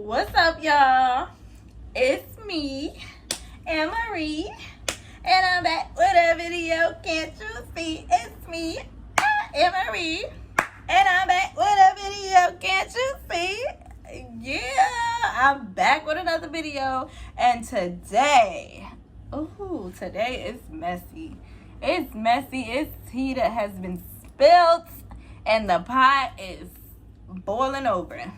What's up, y'all? It's me, Anne-Marie, and I'm back with a video. Can't you see? It's me, Anne-Marie, and I'm back with a video. Can't you see? Yeah, I'm back with another video, and today is messy. It's messy. It's tea that has been spilled, and the pot is boiling over.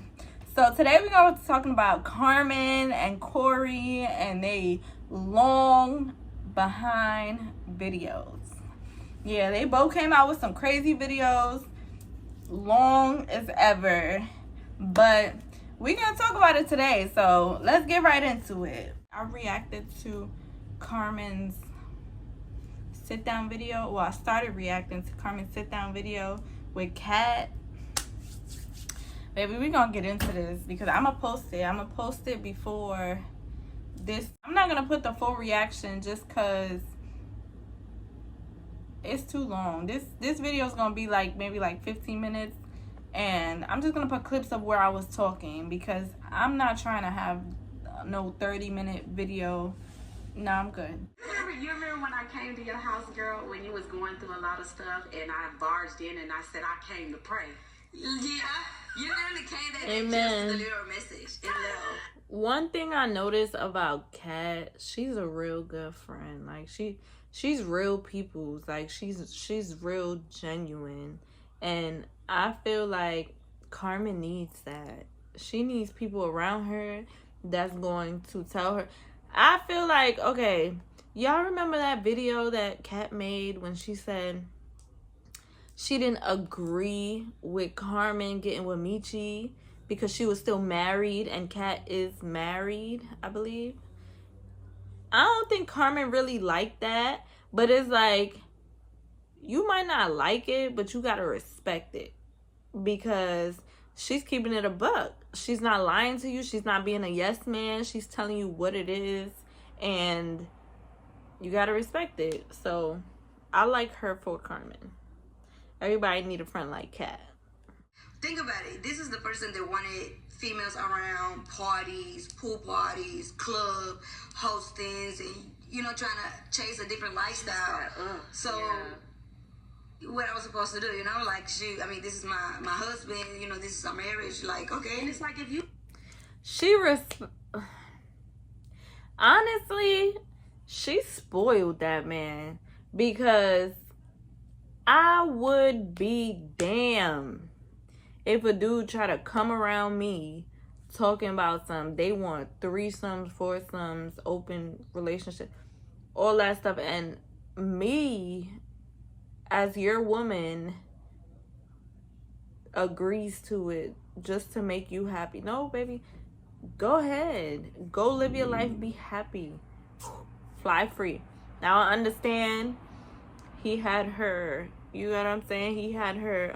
So today we're going to be talking about Carmen and Corey and they long behind videos. Yeah, they both came out with some crazy videos, long as ever. But we're going to talk about it today. So let's get right into it. I reacted to Carmen's sit-down video. Well, I started reacting to Carmen's sit-down video with Kat. Baby, we're gonna get into this because I'm gonna post it. I'm gonna post it before this. I'm not gonna put the full reaction just because it's too long. This video is gonna be like maybe like 15 minutes, and I'm just gonna put clips of where I was talking because I'm not trying to have no 30-minute video. No, I'm good. You remember when I came to your house, girl, when you was going through a lot of stuff, and I barged in and I said I came to pray. Yeah, you literally came that day just to deliver a message. One thing I noticed about Kat, she's a real good friend. Like she's real people's. Like she's real genuine, and I feel like Carmen needs that. She needs people around her that's going to tell her. I feel like, okay, y'all remember that video that Kat made when she said she didn't agree with Carmen getting with Michi because she was still married and Kat is married, I believe. I don't think Carmen really liked that, but it's like, you might not like it, but you gotta respect it because she's keeping it a buck. She's not lying to you. She's not being a yes man. She's telling you what it is, and you gotta respect it. So I like her for Carmen. Everybody need a friend like Kat. Think about it. This is the person that wanted females around parties, pool parties, club hostings, and trying to chase a different lifestyle. So what I was supposed to do, like this is my husband, this is our marriage. Like, okay, and it's like if you honestly, she spoiled that man because I would be damned if a dude try to come around me talking about they want threesomes, foursomes, open relationship, all that stuff, and me as your woman agrees to it just to make you happy. No, baby, go ahead, go live your life, be happy, fly free. Now I understand he had her, you know what I'm saying? He had her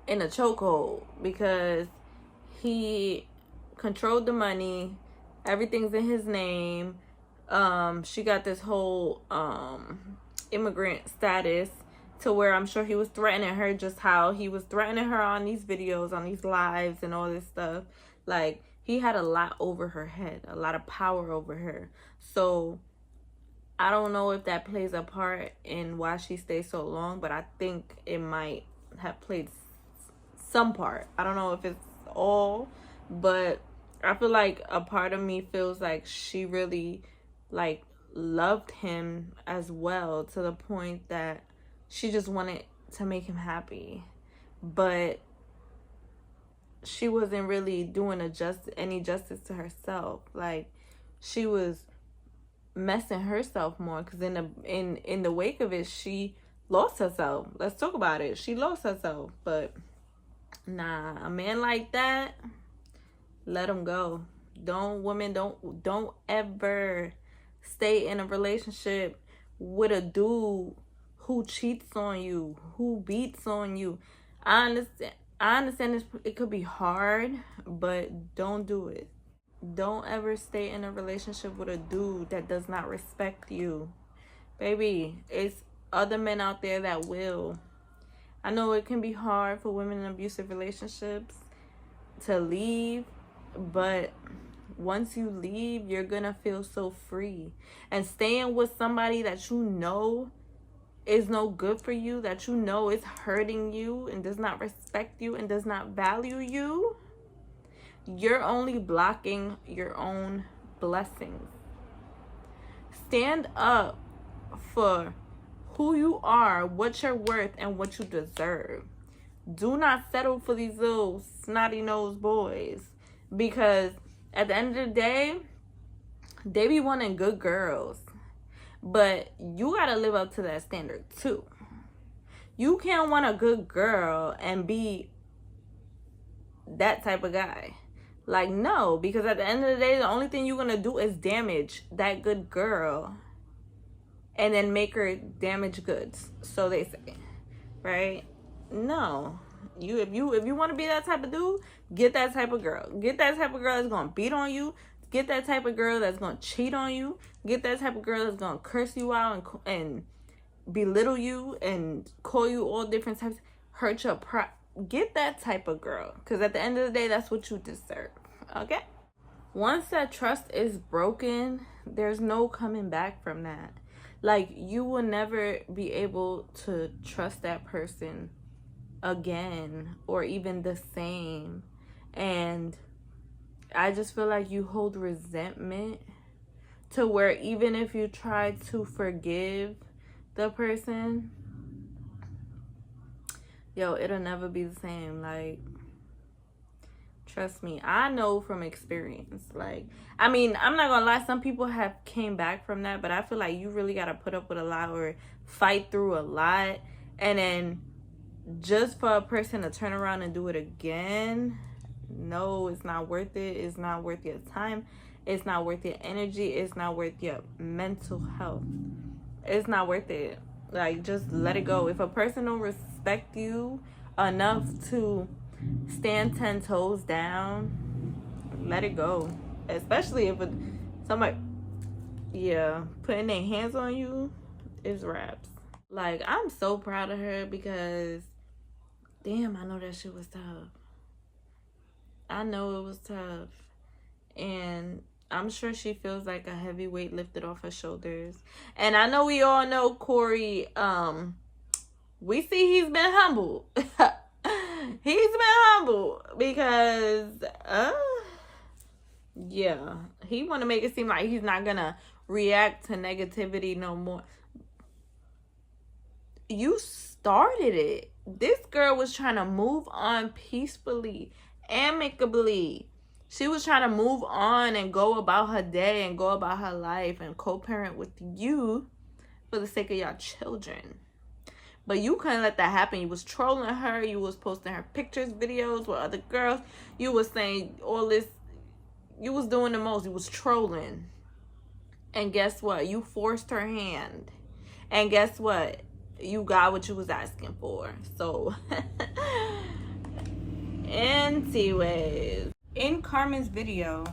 in a chokehold because he controlled the money. Everything's in his name. She got this whole immigrant status to where I'm sure he was threatening her, just how he was threatening her on these videos, on these lives and all this stuff. Like, he had a lot over her head, a lot of power over her. So I don't know if that plays a part in why she stayed so long, but I think it might have played some part. I don't know if it's all, but I feel like a part of me feels like she really like loved him as well, to the point that she just wanted to make him happy, but she wasn't really doing any justice to herself. Like, she was messing herself more because in the wake of it, she lost herself. Let's talk about it. She lost herself. But nah, a man like that, let him go. Don't ever stay in a relationship with a dude who cheats on you, who beats on you. I understand it could be hard, but don't do it. Don't ever stay in a relationship with a dude that does not respect you. Baby, it's other men out there that will. I know it can be hard for women in abusive relationships, to leave, but once you leave, you're gonna feel so free. And staying with somebody that you know is no good for you, that you know is hurting you and does not respect you and does not value you, you're only blocking your own blessings. Stand up for who you are, what you're worth, and what you deserve. Do not settle for these little snotty-nosed boys, because at the end of the day, they be wanting good girls. But you gotta live up to that standard too. You can't want a good girl and be that type of guy. Like, no, because at the end of the day, the only thing you're gonna do is damage that good girl and then make her damaged goods, so they say, right? No. If you want to be that type of dude, get that type of girl. Get that type of girl that's gonna beat on you. Get that type of girl that's gonna cheat on you. Get that type of girl that's gonna curse you out and belittle you and call you all different types, hurt your pride. Get that type of girl, because at the end of the day, that's what you deserve. Okay? Once that trust is broken, there's no coming back from that. Like, you will never be able to trust that person again or even the same. And I just feel like you hold resentment to where even if you try to forgive the person, it'll never be the same. Like, trust me, I know from experience. Like, I mean, I'm not gonna lie, some people have came back from that, but I feel like you really gotta put up with a lot or fight through a lot, and then just for a person to turn around and do it again, no, it's not worth it. It's not worth your time. It's not worth your energy. It's not worth your mental health. It's not worth it. Like, just let it go. If a person don't respect you enough to stand 10 toes down, let it go. Especially if somebody, putting their hands on you is raps. Like, I'm so proud of her because, damn, I know that shit was tough. I know it was tough. And I'm sure she feels like a heavy weight lifted off her shoulders. And I know we all know Corey, we see he's been humble. He's been humble because, he want to make it seem like he's not going to react to negativity no more. You started it. This girl was trying to move on peacefully, amicably. She was trying to move on and go about her day and go about her life and co-parent with you for the sake of y'all children. But you couldn't let that happen. You was trolling her. You was posting her pictures, videos with other girls. You was saying all this. You was doing the most. You was trolling. And guess what? You forced her hand. And guess what? You got what you was asking for. So, anyways. In Carmen's video,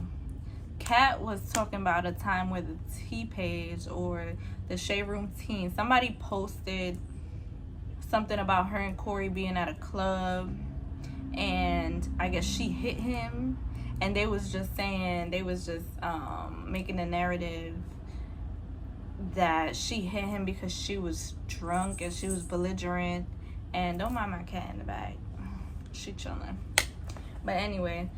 Kat was talking about a time where the T page or the Shade Room team, somebody posted something about her and Corey being at a club, and I guess she hit him, and they was just making a narrative that she hit him because she was drunk and she was belligerent. And don't mind my cat in the back, she chilling. But anyway,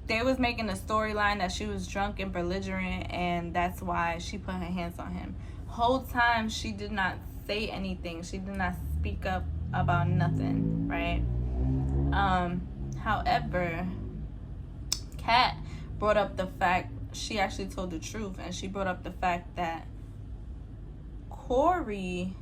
they was making a storyline that she was drunk and belligerent, and that's why she put her hands on him. Whole time she did not say anything. She did not speak up about nothing, right? However, Kat brought up the fact, she actually told the truth, and she brought up the fact that Corey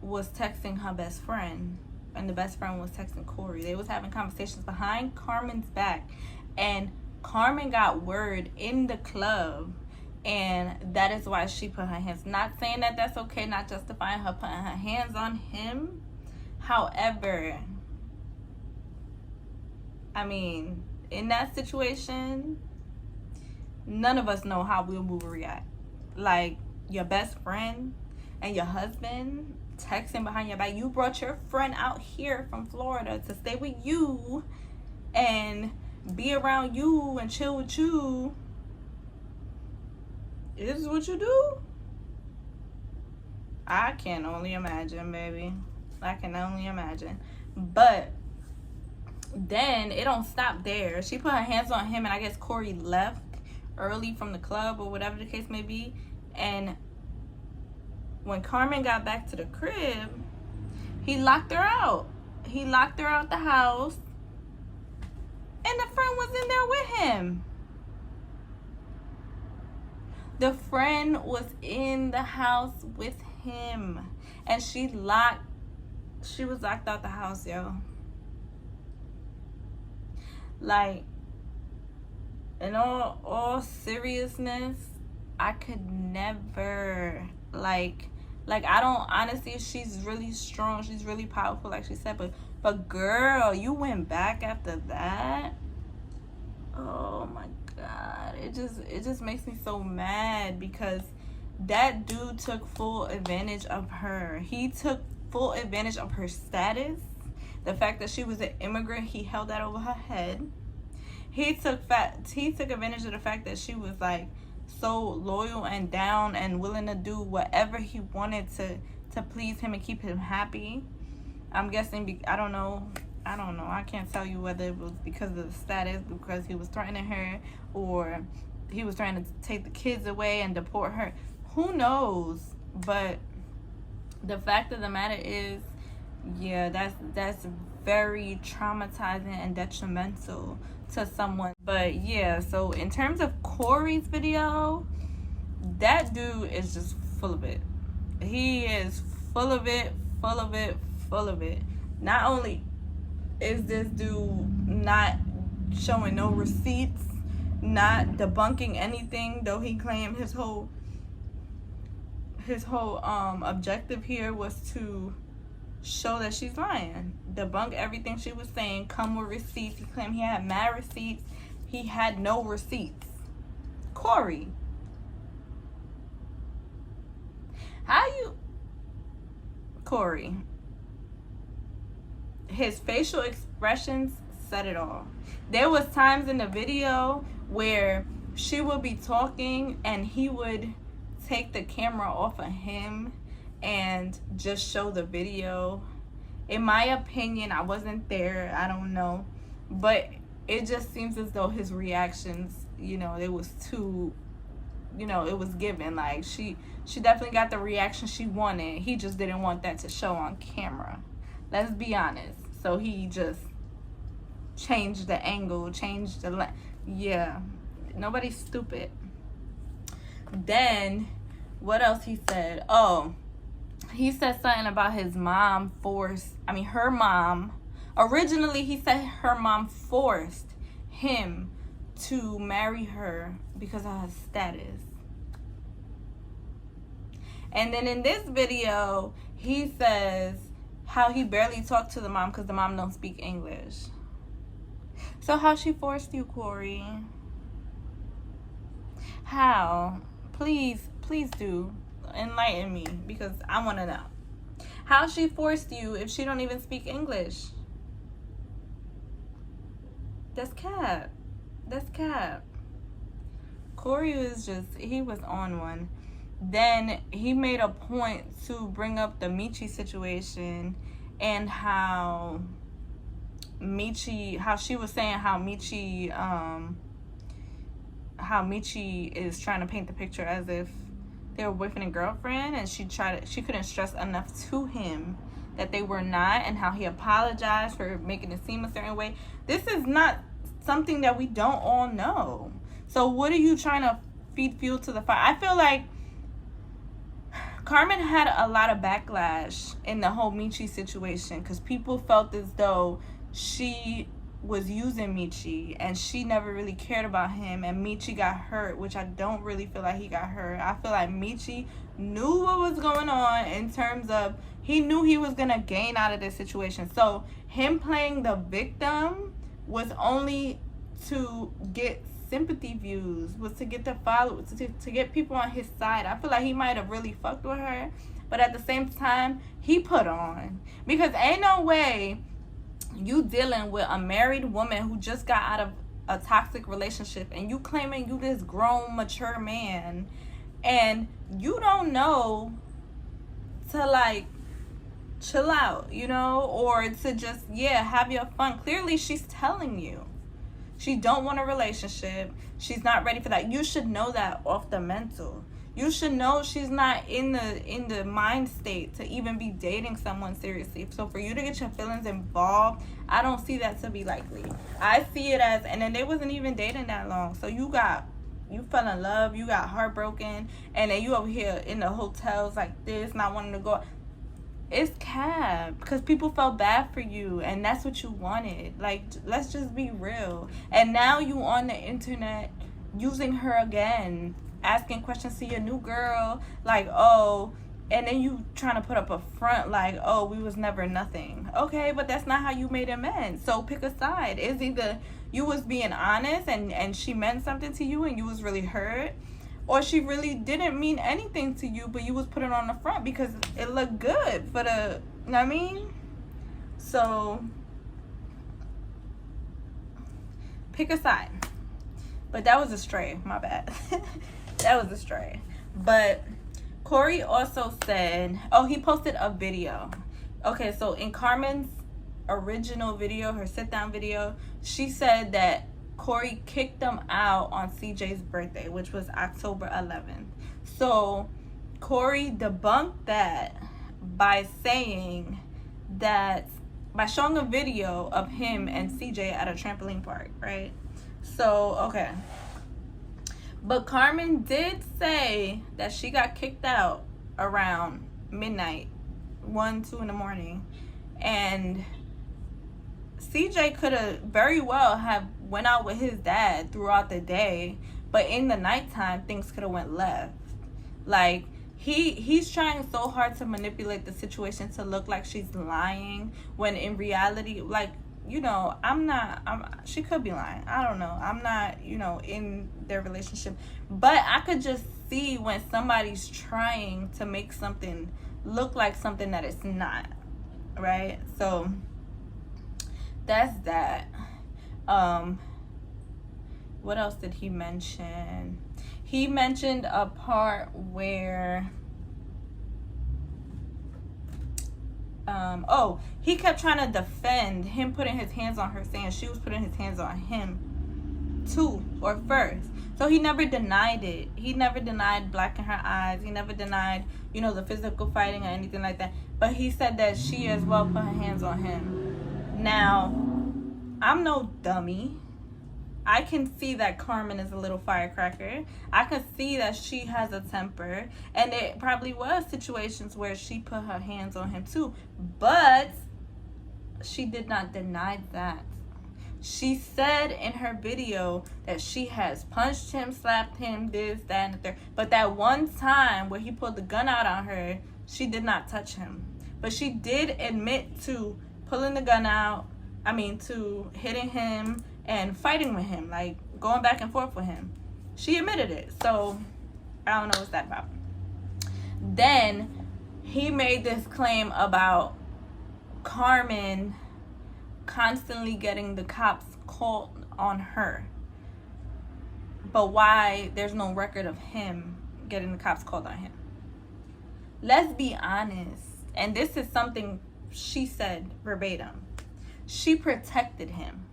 was texting her best friend, and the best friend was texting Corey. They was having conversations behind Carmen's back, and Carmen got word in the club, and that is why she put her hands. Not saying that that's okay, not justifying her putting her hands on him. However, I mean, in that situation, none of us know how we will react. Like, your best friend and your husband texting behind your back. You brought your friend out here from Florida to stay with you, and be around you and chill with you, this is what you do? I can only imagine, baby. I can only imagine. But then it don't stop there. She put her hands on him, and I guess Corey left early from the club or whatever the case may be. And when Carmen got back to the crib, he locked her out. He locked her out the house, and the friend was in there with him. The friend was in the house with him, and she was locked out the house, yo. Like, in all seriousness, I could never, like I don't, honestly, she's really strong, she's really powerful, like she said, but girl, you went back after that? Oh my God, it just makes me so mad, because that dude took full advantage of her. He took full advantage of her status, the fact that she was an immigrant. He held that over her head. He took advantage of the fact that she was like so loyal and down and willing to do whatever he wanted to please him and keep him happy. I'm guessing, I don't know. I can't tell you whether it was because of the status, because he was threatening her, or he was trying to take the kids away and deport her. Who knows? But the fact of the matter is, yeah, that's very traumatizing and detrimental to someone. But yeah, so in terms of Corey's video, that dude is just full of it. He is full of it. Not only is this dude not showing no receipts, not debunking anything, though he claimed his whole objective here was to show that she's lying, debunk everything she was saying, come with receipts. He claimed he had mad receipts. He had no receipts. Corey, Corey, his facial expressions said it all. There was times in the video where she would be talking and he would take the camera off of him and just show the video. In my opinion, I wasn't there, I don't know, but it just seems as though his reactions, it was too, it was given. Like, she definitely got the reaction she wanted. He just didn't want that to show on camera. Let's be honest. So he just changed the angle, changed the yeah. Nobody's stupid. Then what else he said? Oh, he said something about his mom her mom. Originally, he said her mom forced him to marry her because of her status. And then in this video, he says how he barely talked to the mom because the mom don't speak English. So how she forced you, Corey? How? Please do enlighten me, because I want to know. How she forced you if she don't even speak English? That's cap. Corey he was on one. Then he made a point to bring up the Michi situation and how she was saying how Michi is trying to paint the picture as if they were boyfriend and girlfriend, and she couldn't stress enough to him that they were not, and how he apologized for making it seem a certain way. This is not something that we don't all know. So what are you trying to feed fuel to the fire? I feel like Carmen had a lot of backlash in the whole Michi situation because people felt as though she was using Michi and she never really cared about him, and Michi got hurt, which I don't really feel like he got hurt. I feel like Michi knew what was going on in terms of he knew he was going to gain out of this situation. So him playing the victim was only to get sympathy views, was to get the followers, to get people on his side. I feel like he might have really fucked with her, but at the same time, he put on, because ain't no way you dealing with a married woman who just got out of a toxic relationship, and you claiming you this grown, mature man, and you don't know to like chill out, you know, or to just have your fun. Clearly she's telling you she don't want a relationship. She's not ready for that. You should know that off the mental. You should know she's not in the mind state to even be dating someone seriously. So for you to get your feelings involved, I don't see that to be likely. I see it as, and then they wasn't even dating that long. So you fell in love, you got heartbroken, and then you over here in the hotels like this, not wanting to go. It's cap, because people felt bad for you, and that's what you wanted. Like, let's just be real. And now you on the internet using her again, asking questions to your new girl, like, oh, and then you trying to put up a front like, oh, we was never nothing. Okay, but that's not how you made amends. So pick a side. It's either you was being honest and she meant something to you and you was really hurt, or she really didn't mean anything to you, but you was putting on the front because it looked good for the, you know what I mean? So pick a side. But that was a stray, my bad. That was a stray. But Corey also said, he posted a video. Okay, so in Carmen's original video, her sit-down video, she said that Corey kicked them out on CJ's birthday, which was October 11th. So Corey debunked that by saying that, by showing a video of him and CJ at a trampoline park, right? So, okay. But Carmen did say that she got kicked out around midnight, 1, 2 in the morning. And CJ could have very well have went out with his dad throughout the day, but in the nighttime, things could have went left. Like, he's trying so hard to manipulate the situation to look like she's lying, when in reality, like, you know, she could be lying. I don't know. I'm not, you know, in their relationship. But I could just see when somebody's trying to make something look like something that it's not. Right? So that's that. What else did he mention? He mentioned a part where he kept trying to defend him putting his hands on her, saying she was putting his hands on him too, or first. So he never denied it. He never denied black in her eyes. He never denied, you know, the physical fighting or anything like that. But he said that she as well put her hands on him. Now, I'm no dummy. I can see that Carmen is a little firecracker. I can see that she has a temper. And it probably was situations where she put her hands on him too. But she did not deny that. She said in her video that she has punched him, slapped him, this, that, and the third. But that one time where he pulled the gun out on her, she did not touch him. But she did admit to pulling the gun out. To hitting him and fighting with him, like going back and forth with him. She admitted it. So I don't know what's that about. Then he made this claim about Carmen constantly getting the cops called on her. But why there's no record of him getting the cops called on him? Let's be honest. And this is something she said verbatim. She protected him.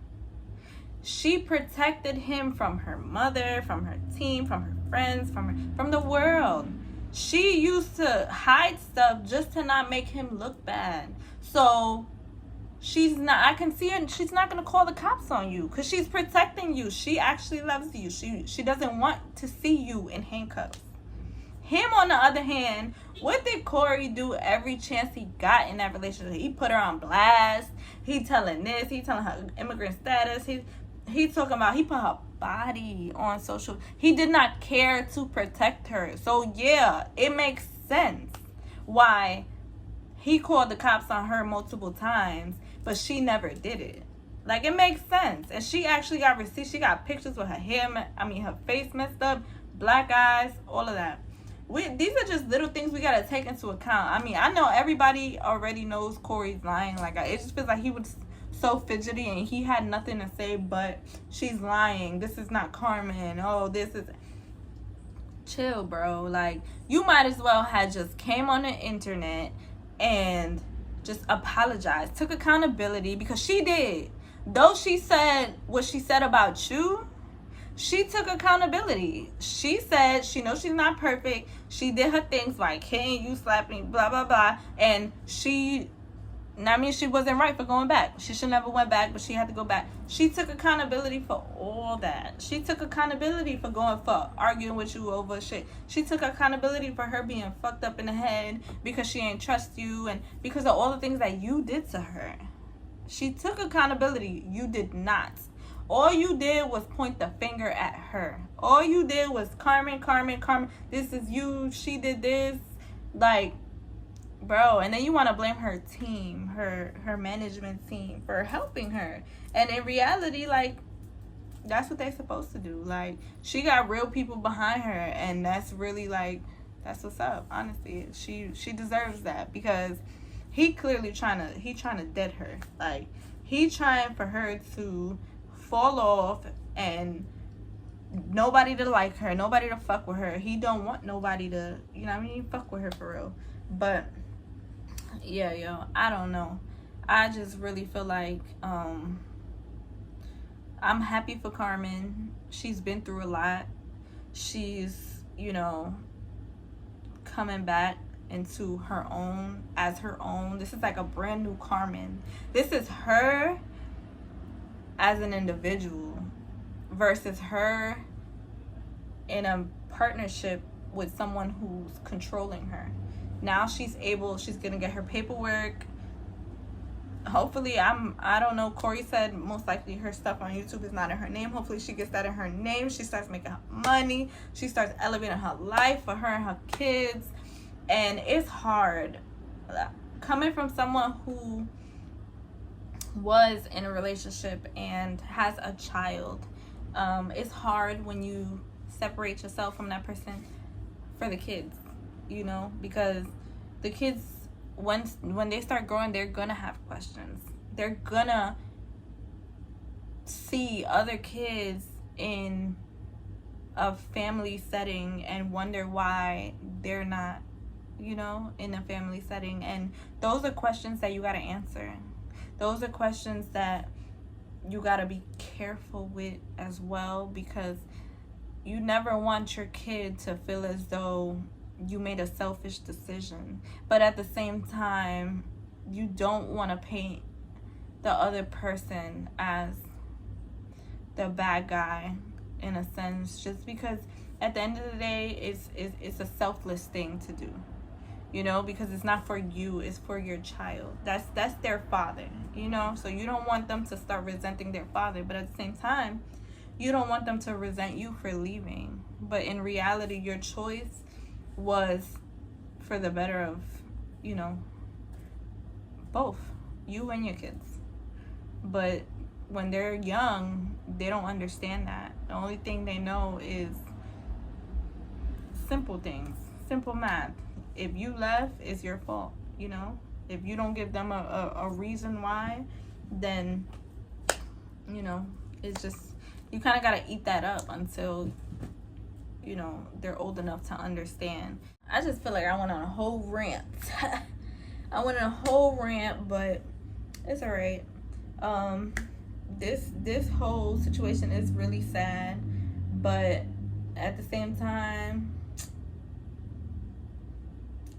She protected him from her mother, from her team, from her friends, from the world. She used to hide stuff just to not make him look bad. So I can see her, she's not going to call the cops on you because she's protecting you. She actually loves you. She doesn't want to see you in handcuffs. Him, on the other hand, what did Corey do every chance he got in that relationship? He put her on blast. He telling this. He telling her immigrant status. He talking about, he put her body on social. He did not care to protect her. So, yeah, it makes sense why he called the cops on her multiple times, but she never did it. Like, it makes sense. And she actually got receipts. She got pictures with her hair, her face messed up, black eyes, all of that. These are just little things we gotta take into account. I know everybody already knows Corey's lying. Like, it just feels like he was so fidgety and he had nothing to say but she's lying, this is not Carmen, oh this is. Chill, bro. Like, you might as well had just came on the internet and just apologized, took accountability, because she did. Though she said what she said about you, she took accountability. She said she knows she's not perfect. She did her things like hitting you, slapping, blah, blah, blah. And she wasn't right for going back. She should never went back, but she had to go back. She took accountability for all that. She took accountability for arguing with you over shit. She took accountability for her being fucked up in the head because she ain't trust you and because of all the things that you did to her. She took accountability. You did not. All you did was point the finger at her. All you did was Carmen, this is you, she did this. Like, bro, and then you want to blame her team, her management team for helping her. And in reality, like, that's what they're supposed to do. Like, she got real people behind her, and that's really, like, that's what's up. Honestly, she deserves that, because he clearly trying to dead her. Like, he trying for her to fall off and nobody to like her, nobody to fuck with her. He don't want nobody to, you know what I mean, fuck with her for real. But yeah, yo, I don't know. I just really feel like I'm happy for Carmen. She's been through a lot. She's, you know, coming back into her own as her own. This is like a brand new Carmen. This is her as an individual versus her in a partnership with someone who's controlling her. Now she's gonna get her paperwork. Hopefully, I don't know, Corey said most likely her stuff on YouTube is not in her name. Hopefully she gets that in her name. She starts making money. She starts elevating her life for her and her kids. And it's hard coming from someone who was in a relationship and has a child. It's hard when you separate yourself from that person for the kids, you know, because the kids, when they start growing, they're gonna have questions. They're gonna see other kids in a family setting and wonder why they're not, you know, in a family setting. And those are questions that you gotta answer. Those are questions that you gotta be careful with as well, because you never want your kid to feel as though you made a selfish decision. But at the same time, you don't want to paint the other person as the bad guy in a sense, just because at the end of the day, it's a selfless thing to do, you know, because it's not for you, it's for your child. That's their father, you know, so you don't want them to start resenting their father, but at the same time, you don't want them to resent you for leaving. But in reality, your choice was for the better of, you know, both you and your kids. But when they're young, they don't understand that. The only thing they know is simple things, simple math. If you left, it's your fault, you know. If you don't give them a reason why, then, you know, it's just, you kind of got to eat that up until, you know, they're old enough to understand. I just feel like I went on a whole rant. But it's all right. This whole situation is really sad, but at the same time,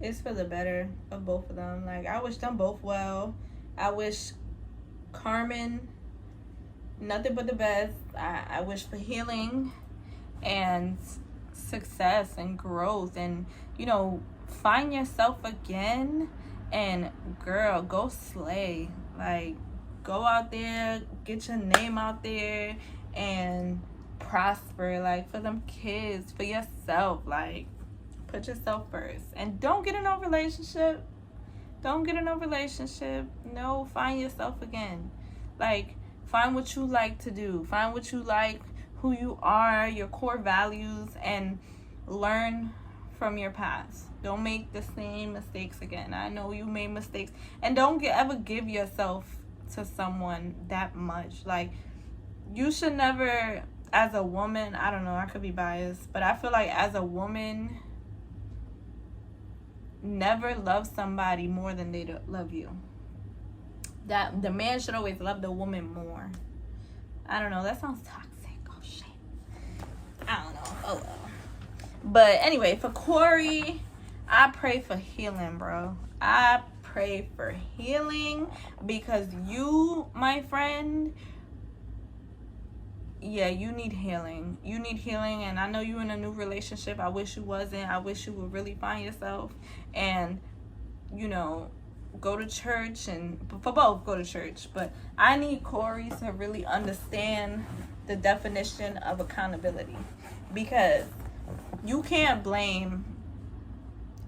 it's for the better of both of them. Like, I wish them both well. I wish Carmen nothing but the best. I wish for healing and success and growth, and, you know, find yourself again, and girl, go slay. Like, go out there, get your name out there, and prosper, like, for them kids, for yourself. Like, put yourself first, and don't get in no relationship. No, find yourself again. Like, find what you like to do. Find what you like, who you are, your core values, and learn from your past. Don't make the same mistakes again. I know you made mistakes, and don't ever give yourself to someone that much. Like, you should never, as a woman, I don't know, I could be biased, but I feel like as a woman, never love somebody more than they love you. That the man should always love the woman more. I don't know, that sounds toxic. Oh shit, I don't know. Oh well. But anyway, for Corey, I pray for healing, bro. I pray for healing, because you, my friend, yeah, you need healing. You need healing, and I know you're in a new relationship. I wish you wasn't. I wish you would really find yourself and, you know, go to church, and for both, go to church. But I need Corey to really understand the definition of accountability, because you can't blame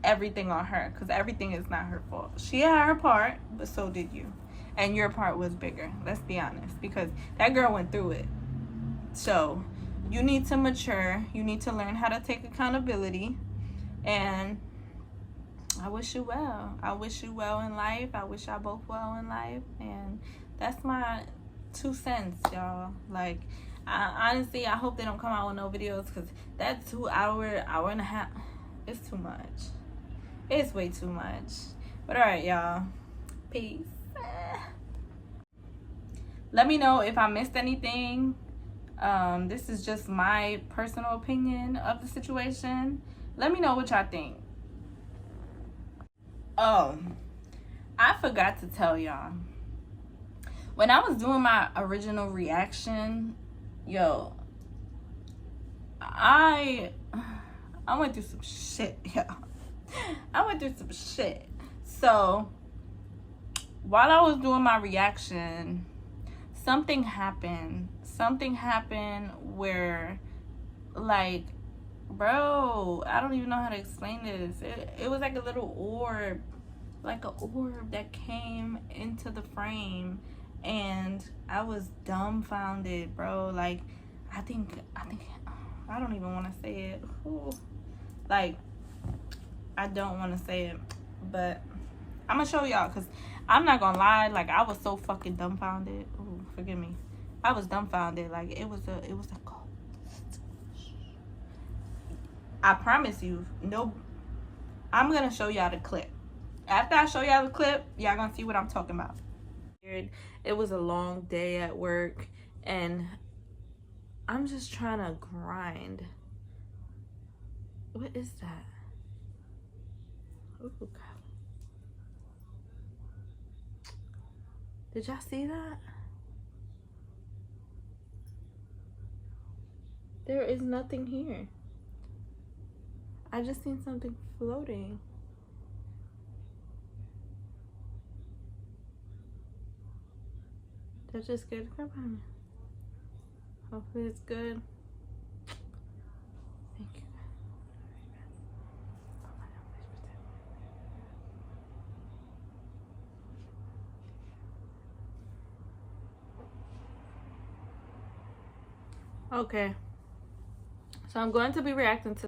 everything on her, because everything is not her fault. She had her part, but so did you, and your part was bigger. Let's be honest, because that girl went through it. So you need to mature. You need to learn how to take accountability, and I wish you well. I wish you well in life. I wish y'all both well in life, and that's my 2 cents, y'all. Like, honestly, I hope they don't come out with no videos, because that 2 hour and a half, it's too much. It's way too much. But all right, y'all. Peace. Let me know if I missed anything. This is just my personal opinion of the situation. Let me know what y'all think. Oh, I forgot to tell y'all. When I was doing my original reaction, yo, I went through some shit, yo. I went through some shit. So, while I was doing my reaction, something happened. Something happened where, like, bro, I don't even know how to explain this. It was like a little orb, like an orb that came into the frame, and I was dumbfounded, bro. Like, I think I don't even want to say it. Ooh. Like, I don't want to say it, but I'm gonna show y'all, because I'm not gonna lie, like, I was so fucking dumbfounded. Ooh, forgive me. I was dumbfounded. Like, it was a ghost. I promise you, no, I'm gonna show y'all the clip. After I show y'all the clip, y'all gonna see what I'm talking about. It was a long day at work, and I'm just trying to grind. What is that? Oh God. Did y'all see that? There is nothing here. I just seen something floating. That just scared the crap out of me. Hopefully it's good. Thank you. Okay. So I'm going to be reacting to